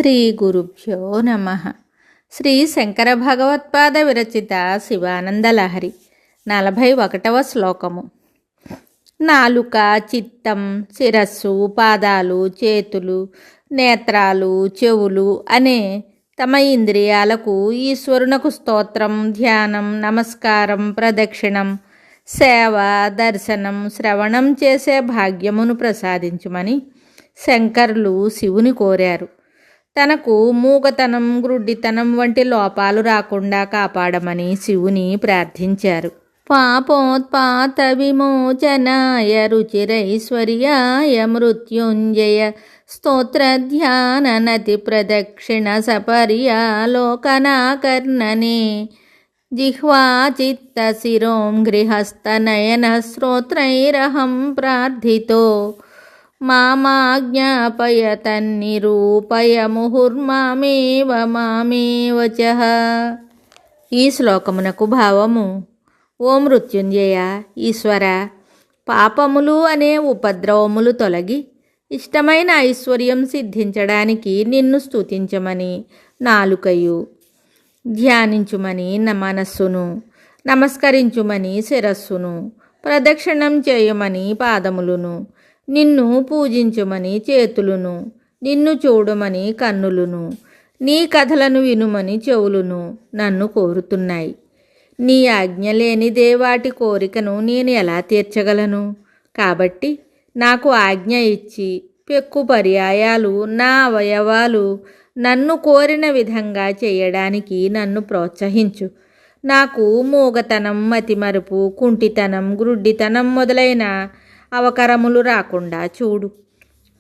శ్రీ గురుభ్యో నమ. శ్రీ శంకర భగవత్పాద విరచిత శివానందలహరి 41వ శ్లోకము. నాలుక, చిత్తం, శిరస్సు, పాదాలు, చేతులు, నేత్రాలు, చెవులు అనే తమ ఇంద్రియాలకు ఈశ్వరునకు స్తోత్రం, ధ్యానం, నమస్కారం, ప్రదక్షిణం, సేవ, దర్శనం, శ్రవణం చేసే భాగ్యమును ప్రసాదించుమని శంకరులు శివుని కోరారు. తనకు మూగతనం, గ్రుడ్డితనం వంటి లోపాలు రాకుండా కాపాడమని శివుని ప్రార్థించారు. పాపోత్పాత విమోచనాయ రుచిరైశ్వర్యాయ మృత్యుంజయ స్తోత్ర ధ్యాన నతి ప్రదక్షిణ సపర్యాలోకనాకర్ణనే జిహ్వా చిత్త శిరోం గృహస్థ నయన శ్రోత్రైరహం ప్రార్థితో మామాజ్ఞాపయ తన్నిరూపయ ముహుర్మామేవ మామేవచః. ఈ శ్లోకమునకు భావము: ఓ మృత్యుంజయ, ఈశ్వర, పాపములు అనే ఉపద్రవములు తొలగి ఇష్టమైన ఐశ్వర్యం సిద్ధించడానికి నిన్ను స్తుతించమని నాలుకయు, ధ్యానించుమని మనస్సును, నమస్కరించుమని శిరస్సును, ప్రదక్షిణం చేయమని పాదములను, నిన్ను పూజించుమని చేతులను, నిన్ను చూడమని కన్నులను, నీ కథలను వినుమని చెవులను నన్ను కోరుతున్నాయి. నీ ఆజ్ఞ లేనిదే వాటి కోరికను నేను ఎలా తీర్చగలను? కాబట్టి నాకు ఆజ్ఞ ఇచ్చి పెక్కు పర్యాయాలు నా అవయవాలు నన్ను కోరిన విధంగా చేయడానికి నన్ను ప్రోత్సహించు. నాకు మూగతనం, మతిమరుపు, కుంటితనం, గ్రుడ్డితనం మొదలైన అవకరములు రాకుండా చూడు.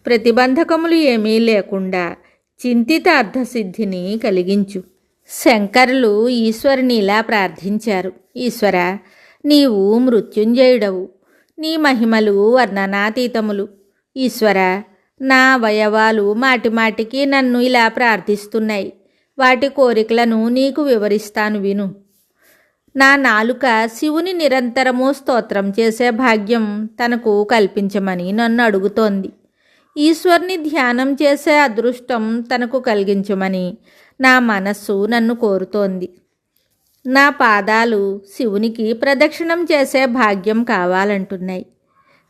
ప్రతిబంధకములు ఏమీ లేకుండా చింతిత అర్థసిద్ధిని కలిగించు. శంకరులు ఈశ్వరుని ఇలా ప్రార్థించారు: ఈశ్వర, నీవు మృత్యుంజయుడవు. నీ మహిమలు వర్ణనాతీతములు. ఈశ్వర, నా అవయవాలు మాటిమాటికి నన్ను ఇలా ప్రార్థిస్తున్నాయి. వాటి కోరికలను నీకు వివరిస్తాను విను. నా నాలుక శివుని నిరంతరము స్తోత్రం చేసే భాగ్యం తనకు కల్పించమని నన్ను అడుగుతోంది. ఈశ్వరుని ధ్యానం చేసే అదృష్టం తనకు కలిగించమని నా మనస్సు నన్ను కోరుతోంది. నా పాదాలు శివునికి ప్రదక్షిణం చేసే భాగ్యం కావాలంటున్నాయి.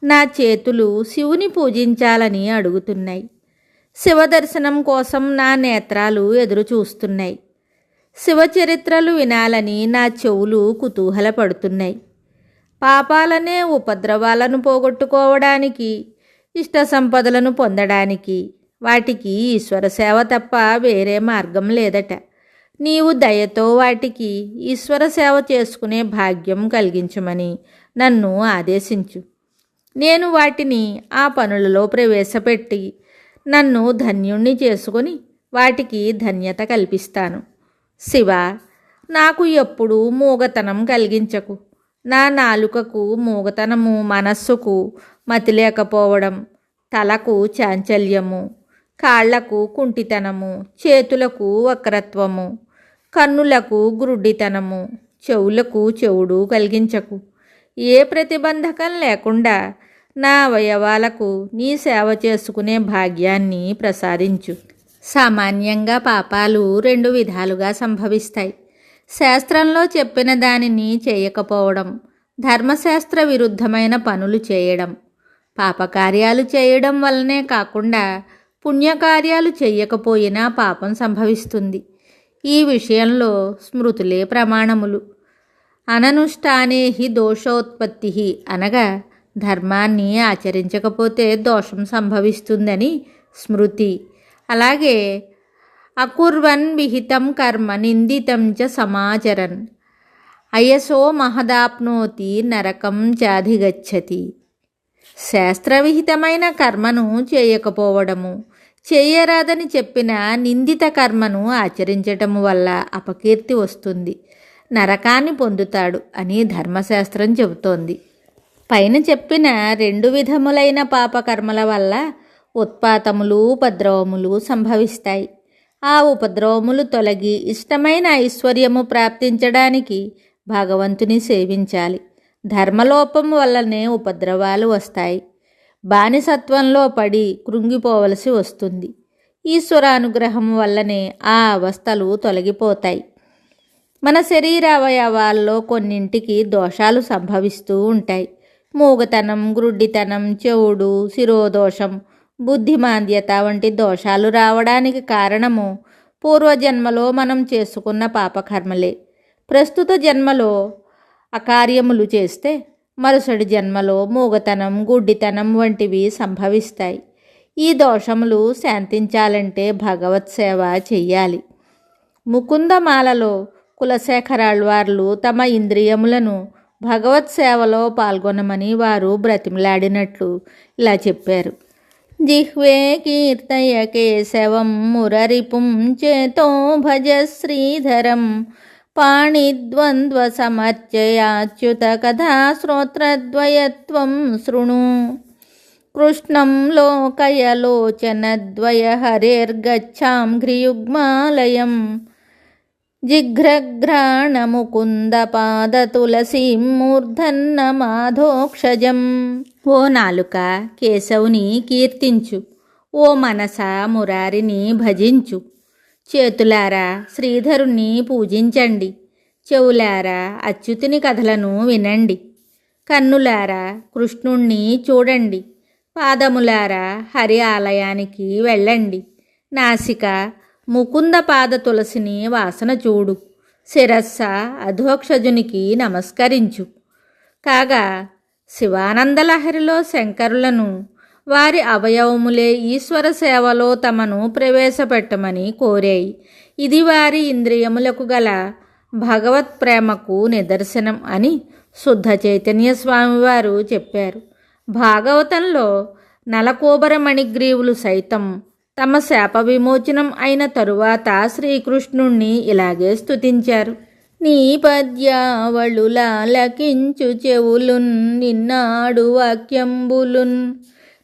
నా చేతులు శివుని పూజించాలని అడుగుతున్నాయి. శివదర్శనం కోసం నా నేత్రాలు ఎదురు చూస్తున్నాయి. శివచరిత్రలు వినాలని నా చెవులు కుతూహలపడుతున్నాయి. పాపాలనే ఉపద్రవాలను పోగొట్టుకోవడానికి, ఇష్ట సంపదలను పొందడానికి వాటికి ఈశ్వర సేవ తప్ప వేరే మార్గం లేదట. నీవు దయతో వాటికి ఈశ్వర సేవ చేసుకునే భాగ్యం కలిగించమని నన్ను ఆదేశించు. నేను వాటిని ఆ పనులలో ప్రవేశపెట్టి నన్ను ధన్యుణ్ణి చేసుకొని వాటికి ధన్యత కల్పిస్తాను. శివ, నాకు ఎప్పుడూ మూగతనం కలిగించకు. నా నాలుకకు మూగతనము, మనస్సుకు మతి లేకపోవడం, తలకు చాంచల్యము, కాళ్లకు కుంటితనము, చేతులకు వక్రత్వము, కన్నులకు గ్రుడ్డితనము, చెవులకు చెవుడు కలిగించకు. ఏ ప్రతిబంధకం లేకుండా నా అవయవాలకు నీ సేవ చేసుకునే భాగ్యాన్ని ప్రసాదించు. సామాన్యంగా పాపాలు 2 విధాలుగా సంభవిస్తాయి: శాస్త్రంలో చెప్పిన దానిని చేయకపోవడం, ధర్మశాస్త్ర విరుద్ధమైన పనులు చేయడం. పాపకార్యాలు చేయడం వల్లనే కాకుండా పుణ్యకార్యాలు చేయకపోయినా పాపం సంభవిస్తుంది. ఈ విషయంలో స్మృతులే ప్రమాణములు. అననుష్ఠానే హి దోషోత్పత్తి అనగా ధర్మాన్ని ఆచరించకపోతే దోషం సంభవిస్తుందని స్మృతి. అలాగే అకుర్వన్ విహితం కర్మ నిందితం చ సమాచరన్ అయసో మహదాప్నోతి నరకం చాధిగచ్చతి. శాస్త్రవిహితమైన కర్మను చేయకపోవడము, చేయరాదని చెప్పిన నిందిత కర్మను ఆచరించటము వల్ల అపకీర్తి వస్తుంది, నరకాన్ని పొందుతాడు అని ధర్మశాస్త్రం చెబుతోంది. పైన చెప్పిన 2 విధములైన పాపకర్మల వల్ల ఉత్పాతములు, ఉపద్రవములు సంభవిస్తాయి. ఆ ఉపద్రవములు తొలగి ఇష్టమైన ఐశ్వర్యము ప్రాప్తించడానికి భగవంతుని సేవించాలి. ధర్మలోపం వల్లనే ఉపద్రవాలు వస్తాయి. బానిసత్వంలో పడి కృంగిపోవలసి వస్తుంది. ఈశ్వరానుగ్రహం వల్లనే ఆ అవస్థలు తొలగిపోతాయి. మన శరీర అవయవాల్లో కొన్నింటికి దోషాలు సంభవిస్తూ ఉంటాయి. మూగతనం, గ్రుడ్డితనం, చెవుడు, శిరోదోషం, బుద్ధిమాంద్యత వంటి దోషాలు రావడానికి కారణము పూర్వజన్మలో మనం చేసుకున్న పాపకర్మలే. ప్రస్తుత జన్మలో అకార్యములు చేస్తే మరుసటి జన్మలో మూగతనం, గుడ్డితనం వంటివి సంభవిస్తాయి. ఈ దోషములు శాంతించాలంటే భగవత్ సేవ చెయ్యాలి. ముకుందమాలలో కులశేఖరాళ్వార్లు తమ ఇంద్రియములను భగవత్ సేవలో పాల్గొనమని వారు బ్రతిమలాడినట్లు ఇలా చెప్పారు. జిహ్వే కీర్తయ కేశవం మురరిపుం చేతో భజ శ్రీధరం పాణిద్వంద్వ సమర్చయాచ్యుత కథా శ్రోత్రద్వయత్వం శృణు కృష్ణం లోకయలోచనద్వయ హరేర్గచ్చాం ఘ్రియుగ్మాలయం జిఘ్రఘ్రాణముకుందపాదతులసీం మూర్ధన్న మాధోక్షజం. ఓ నాలుక కేశవుని కీర్తించు, ఓ మనస మురారిని భజించు. చేతులారా శ్రీధరుణ్ణి పూజించండి, చెవులారా అచ్యుతుని కథలను వినండి, కన్నులారా కృష్ణుణ్ణి చూడండి, పాదములారా హరి ఆలయానికి వెళ్ళండి, నాసిక ముకుంద పాద తులసిని వాసన చూడు, శిరస్స అధోక్షజునికి నమస్కరించు. కాగా శివానందలహరిలో శంకరులను వారి అవయవములే ఈశ్వర సేవలో తమను ప్రవేశపెట్టమని కోరాయి. ఇది వారి ఇంద్రియములకు గల భగవత్ ప్రేమకు నిదర్శనం అని శుద్ధ చైతన్య స్వామివారు చెప్పారు. భాగవతంలో నలకోబర మణిగ్రీవులు సైతం తమ శాప విమోచనం అయిన తరువాత శ్రీకృష్ణుణ్ణి ఇలాగే స్తుతించారు. నీ పద్యావళులాలకించు చెవులున్ నిన్నాడు వాక్యంబులున్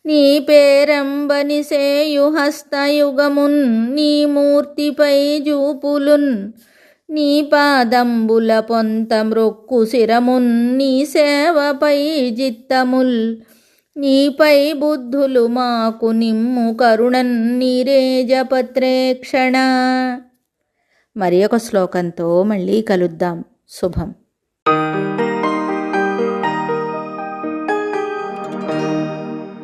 నీ పేరంబని సేయు హస్తయుగమున్ నీ మూర్తిపై జూపులున్ నీ పాదంబుల పొంత మ్రొక్కు శిరమున్ నీ సేవపై జిత్తముల్ నీపై బుద్ధులు మాకు నిమ్ము కరుణన్ నీరేజపత్రేక్షణ. మరి ఒక శ్లోకంతో మళ్ళీ కలుద్దాం. శుభం.